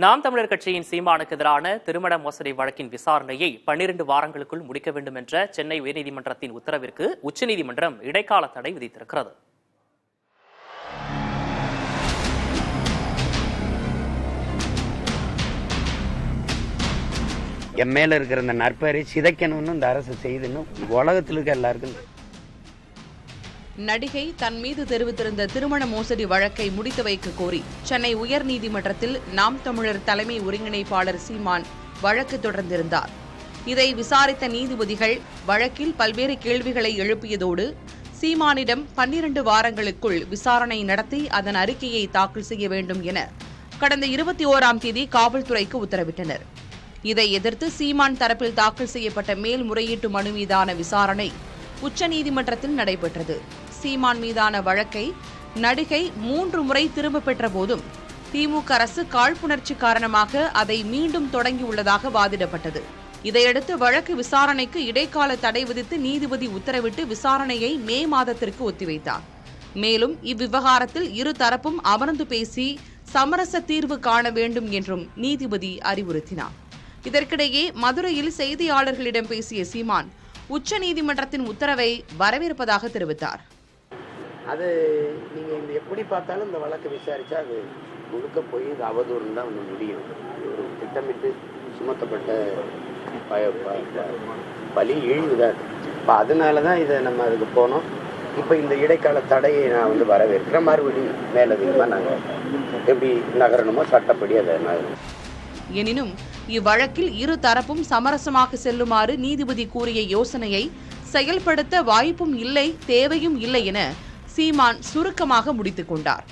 நாம் தமிழர் கட்சியின் சீமானுக்கு எதிரான திருமண மோசடி வழக்கின் விசாரணையை 12 வாரங்களுக்குள் முடிக்க வேண்டும் என்ற சென்னை உயர்நீதிமன்றத்தின் உத்தரவிற்கு உச்சநீதிமன்றம் இடைக்கால தடை விதித்திருக்கிறது. என் மேல இருக்கிற இந்த நற்பெயரை சிதைக்கணும்னு இந்த அரசு செய்துன்னு உலகத்தில் இருக்க எல்லாருக்கும். நடிகை தன் மீது தெரிவித்திருந்த திருமண மோசடி வழக்கை முடித்து வைக்க கோரி சென்னை உயர்நீதிமன்றத்தில் நாம் தமிழர் தலைமை ஒருங்கிணைப்பாளர் சீமான் வழக்கு தொடர்ந்திருந்தார். இதை விசாரித்த நீதிபதிகள் வழக்கில் பல்வேறு கேள்விகளை எழுப்பியதோடு சீமானிடம் 12 வாரங்களுக்குள் விசாரணை நடத்தி அதன் அறிக்கையை தாக்கல் செய்ய வேண்டும் என கடந்த 21ஆம் தேதி காவல்துறைக்கு உத்தரவிட்டனர். இதை எதிர்த்து சீமான் தரப்பில் தாக்கல் செய்யப்பட்ட மேல்முறையீட்டு மனு மீதான விசாரணை உச்சநீதிமன்றத்தில் நடைபெற்றது. சீமான் மீதான வழக்கை நடிகை 3 முறை திரும்ப பெற்ற போதும் திமுக அரசு காழ்ப்புணர்ச்சி காரணமாக அதை மீண்டும் தொடங்கியுள்ளதாக வாதிடப்பட்டது. இதையடுத்து வழக்கு விசாரணைக்கு இடைக்கால தடை விதித்து நீதிபதி உத்தரவிட்டு விசாரணையை மே மாதத்திற்கு ஒத்திவைத்தார். மேலும் இவ்விவகாரத்தில் இரு தரப்பும் அமர்ந்து பேசி சமரச தீர்வு காண வேண்டும் என்றும் நீதிபதி அறிவுறுத்தினார். இதற்கிடையே மதுரையில் செய்தியாளர்களிடம் பேசிய சீமான் உச்சநீதிமன்றத்தின் உத்தரவை வரவேற்பதாக தெரிவித்தார். அது நீங்கள் எப்படி பார்த்தாலும் இந்த வழக்கை விசாரித்தா அது முழுக்க போய் இது அவதூறு தான் ஒன்று முடியும். ஒரு திட்டமிட்டு சுமத்தப்பட்ட பலி இழிவுதான். இப்போ அதனால தான் இதை நம்ம அதுக்கு போனோம். இப்போ இந்த இடைக்கால தடையை நான் வரவேற்கிறேன். மறுபடியும் மேலதிகமாக நாங்கள் எப்படி நகரணுமோ சட்டப்படி அதை நகரணும். எனினும் இவ்வழக்கில் இரு தரப்பும் சமரசமாக செல்லுமாறு நீதிபதி கூறிய யோசனையை செயல்படுத்த வாய்ப்பும் இல்லை, தேவையும் இல்லை என சீமான் சுருக்கமாக முடித்துக் கொண்டார்.